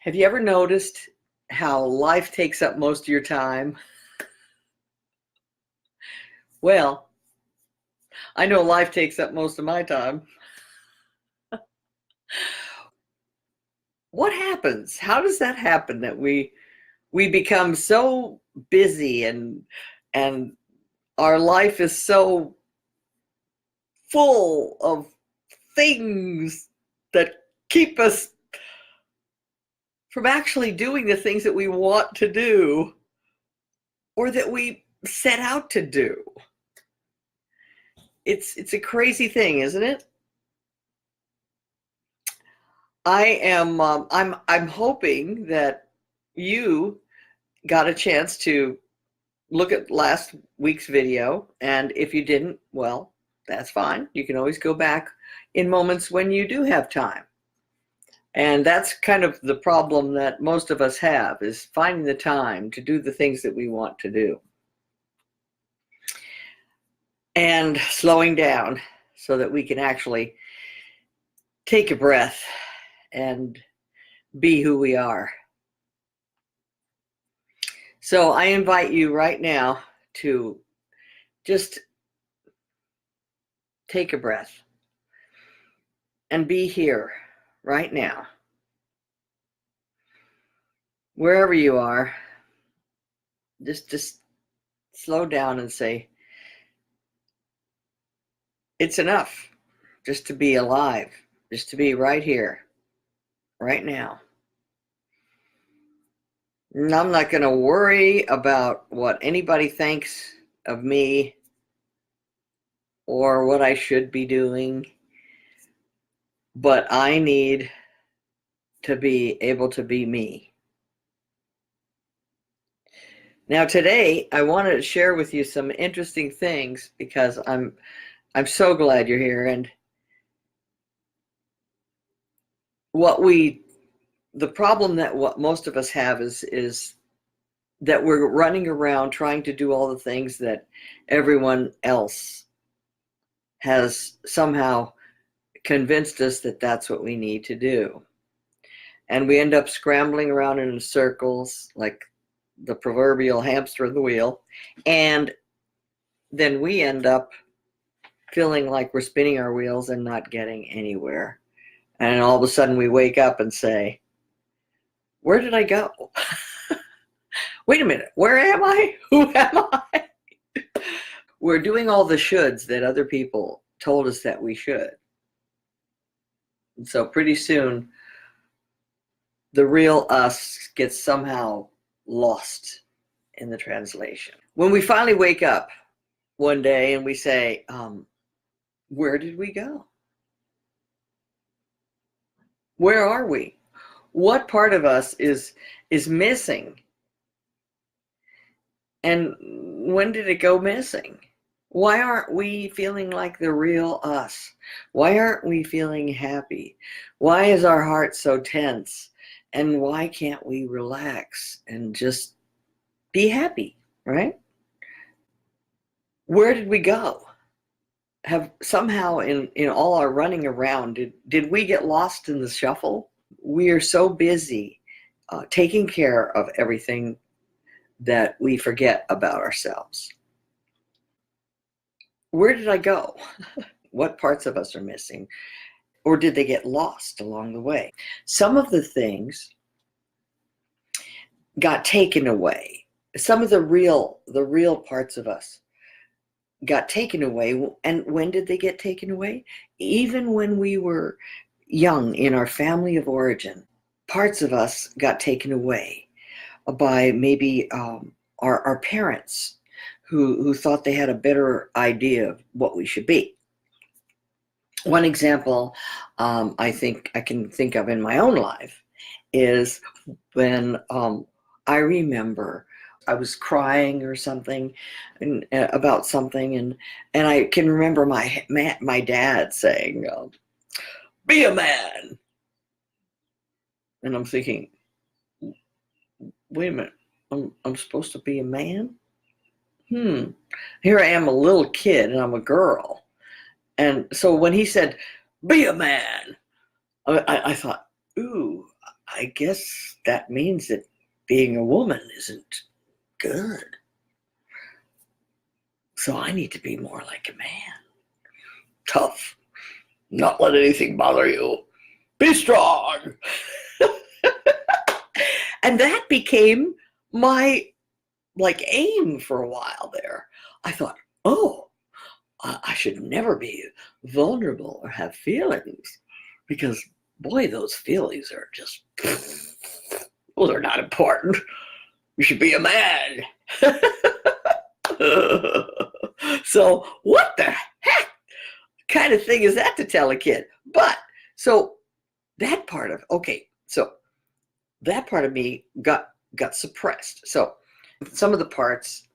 Have you ever noticed how life takes up most of your time? Well, I know life takes up most of my time. What happens? How does that happen that we become so busy and our life is so full of things that keep us from actually doing the things that we want to do or that we set out to do? It's a crazy thing, isn't it? I'm hoping that you got a chance to look at last week's video, and if you didn't, well, that's fine. You can always go back in moments when you do have time. And that's kind of the problem that most of us have, is finding the time to do the things that we want to do. And slowing down so that we can actually take a breath and be who we are. So I invite you right now to just take a breath and be here right now. Wherever you are, just slow down and say, it's enough just to be alive, just to be right here, right now. And I'm not going to worry about what anybody thinks of me or what I should be doing, but I need to be able to be me. Now today, I wanted to share with you some interesting things because I'm so glad you're here. And the problem that what most of us have is that we're running around trying to do all the things that everyone else has somehow convinced us that that's what we need to do. And we end up scrambling around in circles like the proverbial hamster in the wheel. And then we end up feeling like we're spinning our wheels and not getting anywhere. And all of a sudden we wake up and say, where did I go? Wait a minute, where am I? Who am I? We're doing all the shoulds that other people told us that we should. And so pretty soon, the real us gets somehow lost in the translation. When we finally wake up one day and we say, where did we go? Where are we? What part of us is missing? And when did it go missing? Why aren't we feeling like the real us? Why aren't we feeling happy? Why is our heart so tense? And why can't we relax and just be happy, right? Where did we go? Have somehow in all our running around, did we get lost in the shuffle? We are so busy taking care of everything that we forget about ourselves. Where did I go? What parts of us are missing? Or did they get lost along the way? Some of the things got taken away. Some of the real parts of us got taken away. And when did they get taken away? Even when we were young in our family of origin, parts of us got taken away by maybe our parents who thought they had a better idea of what we should be. One example I think I can think of in my own life is when I remember I was crying or something about something, and I can remember my dad saying, "Be a man," and I'm thinking, wait a minute, I'm supposed to be a man? Here I am, a little kid, and I'm a girl. And so when he said, "Be a man," I thought, ooh, I guess that means that being a woman isn't good. So I need to be more like a man. Tough. Not let anything bother you. Be strong. And that became my aim for a while there. I thought, oh, I should never be vulnerable or have feelings, because boy, those feelings are just, well, they're not important. You should be a man. So what the heck kind of thing is that to tell a kid? But so that part of me got suppressed. So some of the parts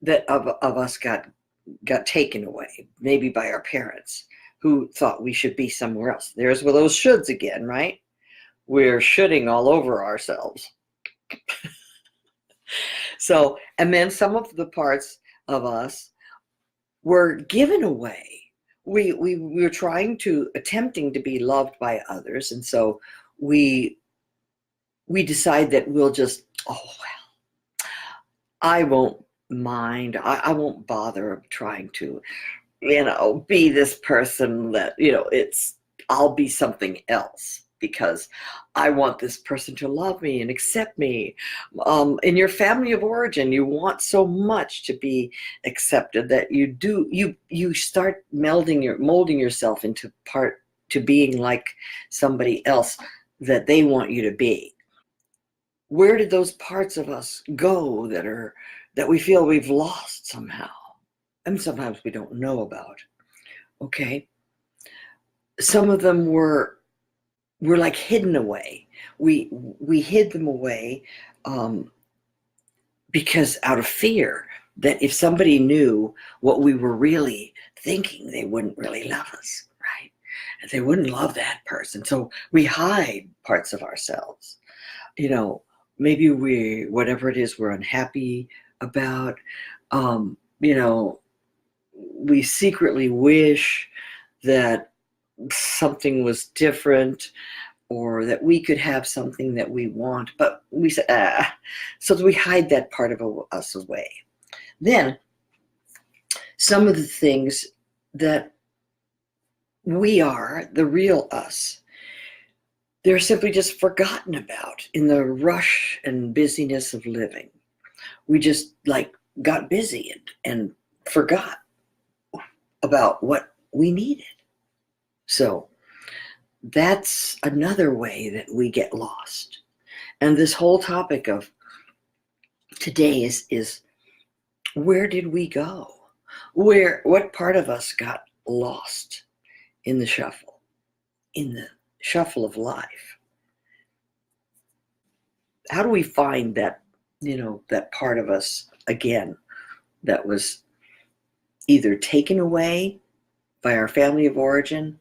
that of us got taken away, maybe by our parents who thought we should be somewhere else. There's those shoulds again, right? We're shoulding all over ourselves. So, and then some of the parts of us were given away. We were attempting to be loved by others, and so we decide that we'll just, oh well, I won't mind. I won't bother trying to, be this person that, I'll be something else because I want this person to love me and accept me. In your family of origin, you want so much to be accepted that you start molding yourself to being like somebody else that they want you to be. Where did those parts of us go that we feel we've lost somehow? And sometimes we don't know about. Okay. Some of them were like hidden away. We hid them away because out of fear that if somebody knew what we were really thinking, they wouldn't really love us, right? And they wouldn't love that person. So we hide parts of ourselves. Maybe whatever it is we're unhappy about, we secretly wish that something was different, or that we could have something that we want, but we say, so we hide that part of us away. Then some of the things that we are, the real us, they're simply just forgotten about in the rush and busyness of living. We just got busy and forgot about what we needed. So that's another way that we get lost. And this whole topic of today is where did we go? What part of us got lost in the shuffle of life? How do we find that, that part of us again that was either taken away by our family of origin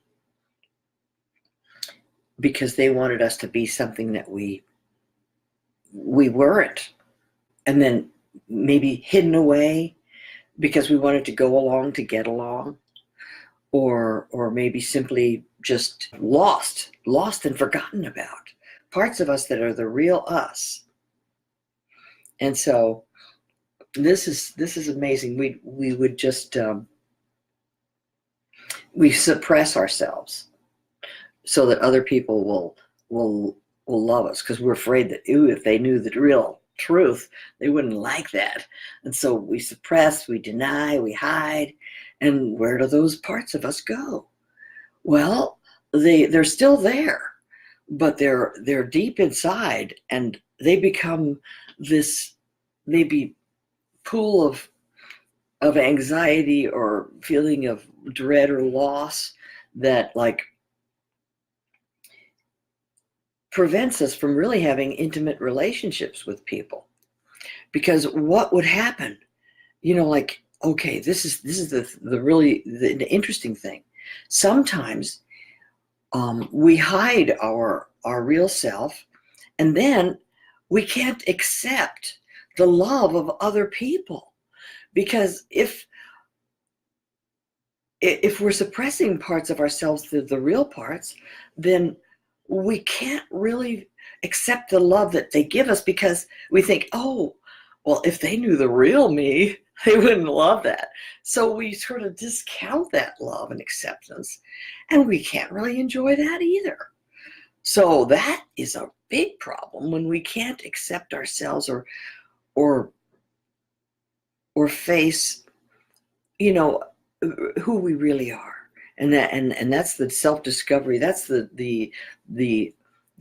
because they wanted us to be something that we weren't, and then maybe hidden away because we wanted to go along to get along, or maybe simply just lost and forgotten about parts of us that are the real us. And so this is amazing. We would just we suppress ourselves so that other people will love us, because we're afraid that if they knew the real truth, they wouldn't like that. And so we suppress, we deny, we hide. And where do those parts of us go? Well, they're still there, but they're deep inside, and they become this maybe pool of anxiety or feeling of dread or loss that prevents us from really having intimate relationships with people. Because what would happen, okay, this is the really the interesting thing. Sometimes we hide our real self, and then we can't accept the love of other people, because if we're suppressing parts of ourselves, the real parts, then we can't really accept the love that they give us because we think, oh, well, if they knew the real me, they wouldn't love that. So we sort of discount that love and acceptance, and we can't really enjoy that either. So that is a big problem when we can't accept ourselves or face, who we really are. And that's the self-discovery. That's the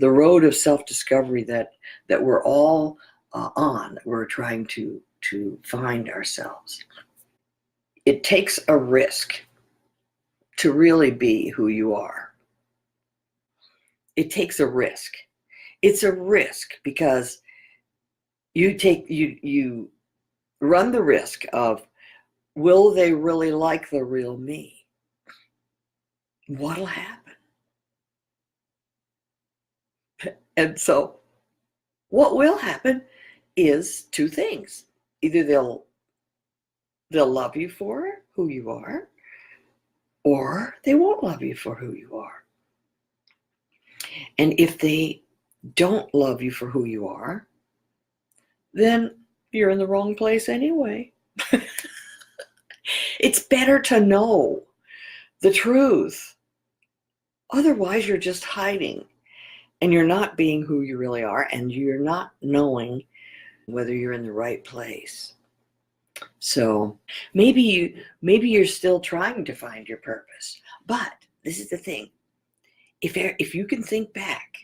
road of self-discovery that we're all on. We're trying to find ourselves. It takes a risk to really be who you are. It takes a risk. It's a risk because you run the risk of, will they really like the real me? What'll happen? And so what will happen is two things. Either they'll love you for who you are, or they won't love you for who you are. And if they don't love you for who you are, then you're in the wrong place anyway. It's better to know the truth. Otherwise, you're just hiding and you're not being who you really are, and you're not knowing whether you're in the right place. So maybe you're still trying to find your purpose. But this is the thing. If you can think back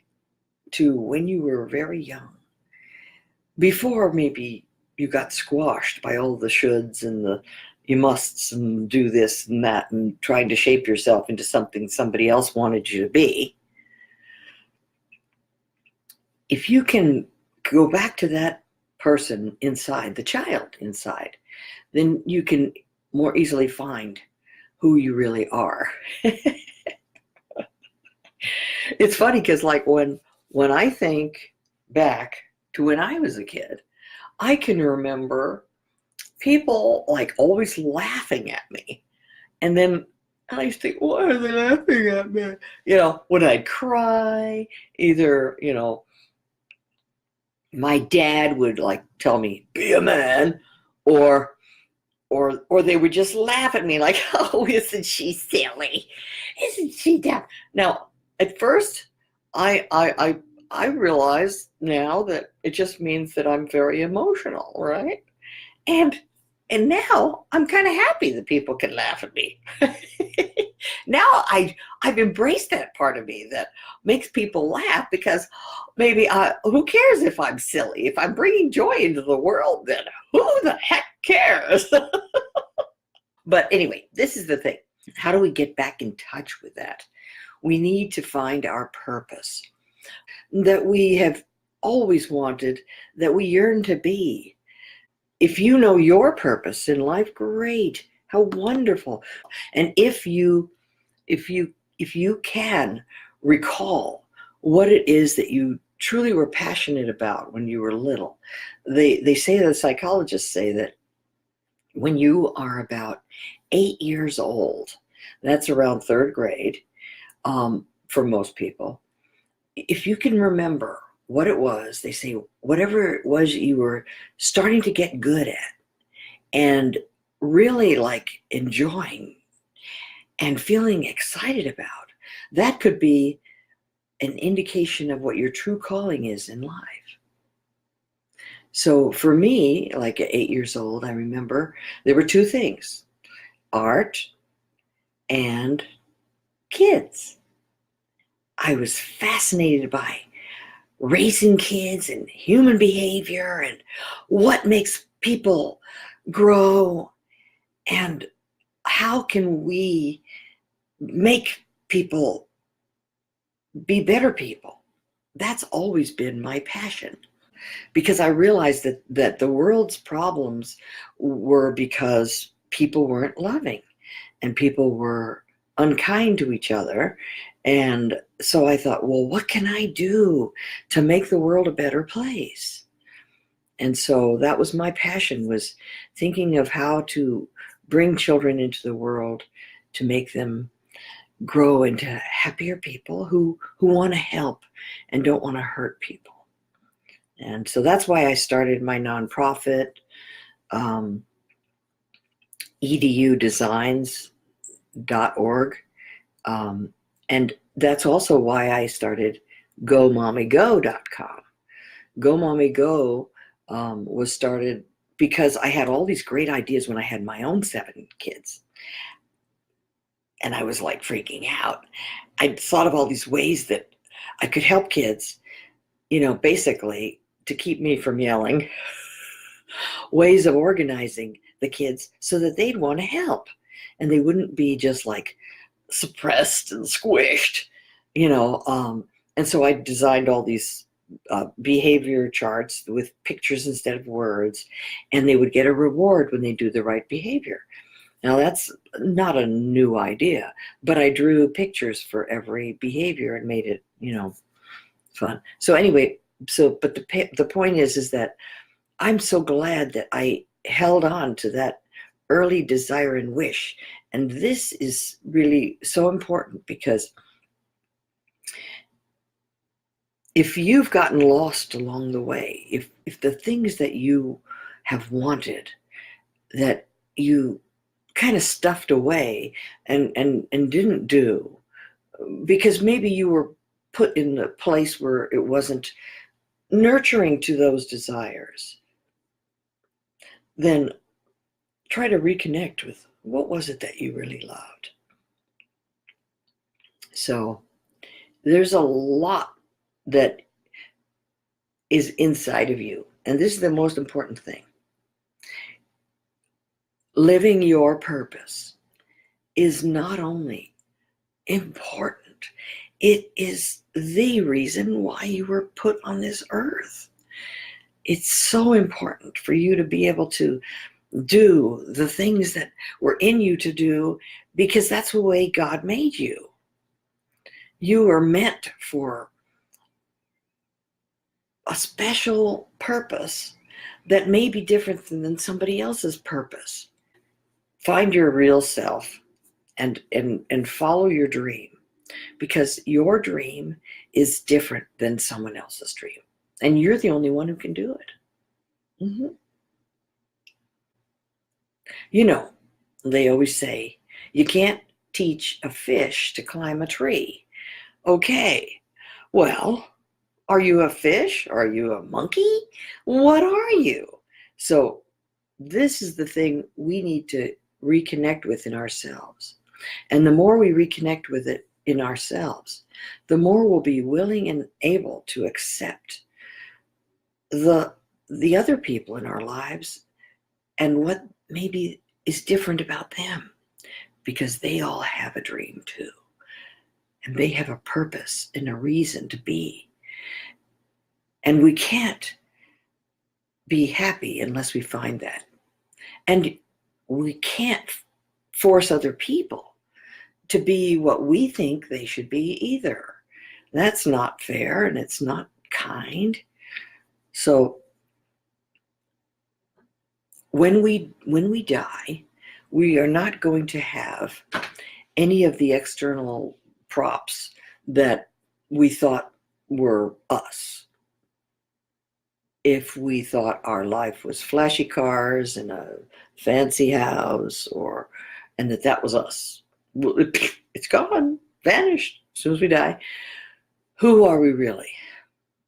to when you were very young, before maybe you got squashed by all the shoulds and the you musts and do this and that and trying to shape yourself into something somebody else wanted you to be, if you can go back to that person inside, the child inside, then you can more easily find who you really are. It's funny because like when I think back to when I was a kid, I can remember people like always laughing at me. And then I used to think, why are they laughing at me? When I'd cry, either, my dad would like tell me, be a man, or they would just laugh at me like, oh, isn't she silly? Isn't she dumb? Now, at first, I realize now that it just means that I'm very emotional, right? And now I'm kind of happy that people can laugh at me. Now I've embraced that part of me that makes people laugh, because maybe who cares if I'm silly? If I'm bringing joy into the world, then who the heck cares? But anyway, this is the thing. How do we get back in touch with that? We need to find our purpose that we have always wanted, that we yearn to be. If you know your purpose in life, great, how wonderful. And if you can recall what it is that you truly were passionate about when you were little, they say, the psychologists say that when you are about 8 years old, that's around third grade, for most people, if you can remember what it was, they say whatever it was you were starting to get good at and really like enjoying and feeling excited about, that could be an indication of what your true calling is in life. So for me, like at 8 years old, I remember there were two things: art and kids. I was fascinated by raising kids and human behavior and what makes people grow and how can we make people be better people. That's always been my passion, because I realized that the world's problems were because people weren't loving and people were unkind to each other. And so I thought, well, what can I do to make the world a better place? And so that was my passion, was thinking of how to bring children into the world to make them grow into happier people who want to help and don't want to hurt people. And so that's why I started my nonprofit, edudesigns.org. And that's also why I started GoMommyGo.com. GoMommyGo was started because I had all these great ideas when I had my own 7 kids. And I was like freaking out. I thought of all these ways that I could help kids, basically to keep me from yelling, ways of organizing the kids so that they'd want to help and they wouldn't be just like suppressed and squished, and so I designed all these behavior charts with pictures instead of words, and they would get a reward when they do the right behavior. Now that's not a new idea, but I drew pictures for every behavior and made it, fun. So anyway, but the point is that I'm so glad that I held on to that early desire and wish. And this is really so important because if you've gotten lost along the way, if the things that you have wanted that you kind of stuffed away and didn't do because maybe you were put in a place where it wasn't nurturing to those desires, then try to reconnect with what was it that you really loved. So there's a lot that is inside of you, and this is the most important thing. Living your purpose is not only important, it is the reason why you were put on this earth. It's so important for you to be able to do the things that were in you to do because that's the way God made you. You are meant for a special purpose that may be different than somebody else's purpose. Find your real self and follow your dream, because your dream is different than someone else's dream. And you're the only one who can do it. Mm-hmm. They always say, you can't teach a fish to climb a tree. Okay, well, are you a fish? Are you a monkey? What are you? So this is the thing we need to reconnect with in ourselves. And the more we reconnect with it in ourselves, the more we'll be willing and able to accept the other people in our lives and what maybe is different about them, because they all have a dream too. And they have a purpose and a reason to be. And we can't be happy unless we find that. And we can't force other people to be what we think they should be either. That's not fair and it's not kind. So when we die, we are not going to have any of the external props that we thought were us. If we thought our life was flashy cars and a fancy house, and that was us, well, it's gone, vanished as soon as we die. Who are we really?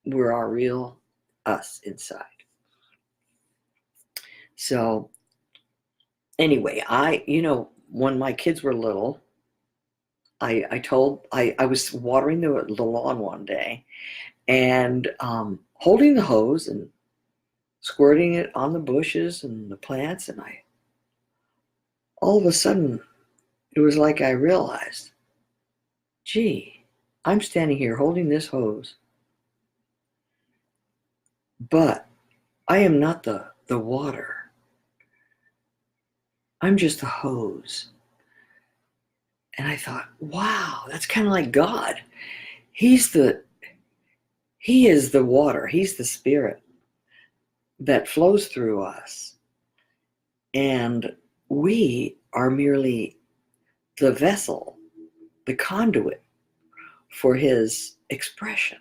We're our real us inside. So anyway, when my kids were little, I was watering the lawn one day and holding the hose and squirting it on the bushes and the plants, and all of a sudden it was like I realized, gee, I'm standing here holding this hose, but I am not the water. I'm just the hose. And I thought, wow, that's kind of like God. He is the water. He's the spirit that flows through us. And we are merely the vessel the conduit for his expression.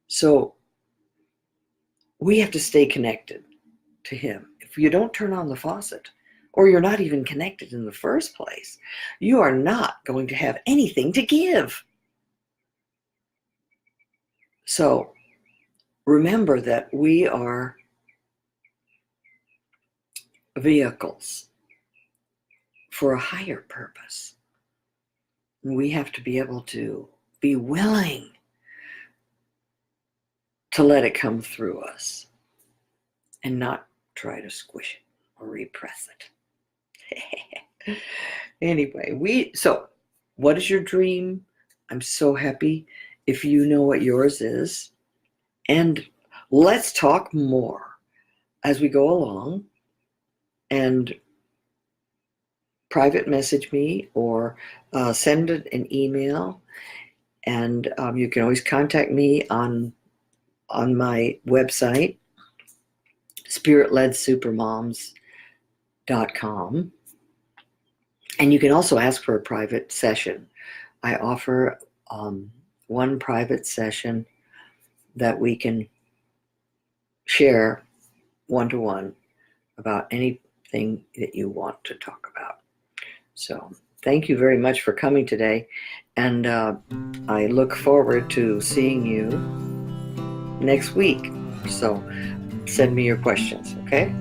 So we have to stay connected to him. If you don't turn on the faucet, or you're not even connected in the first place, you are not going to have anything to give. So remember that we are vehicles for a higher purpose. We have to be able to be willing to let it come through us and not try to squish it or repress it. Anyway, so what is your dream? I'm so happy if you know what yours is. And let's talk more as we go along, and private message me or send an email. And you can always contact me on my website, Spirit-Led-Supermoms.com. And you can also ask for a private session. I offer one private session that we can share one-to-one about anything that you want to talk about. So thank you very much for coming today. And I look forward to seeing you next week. So send me your questions, okay?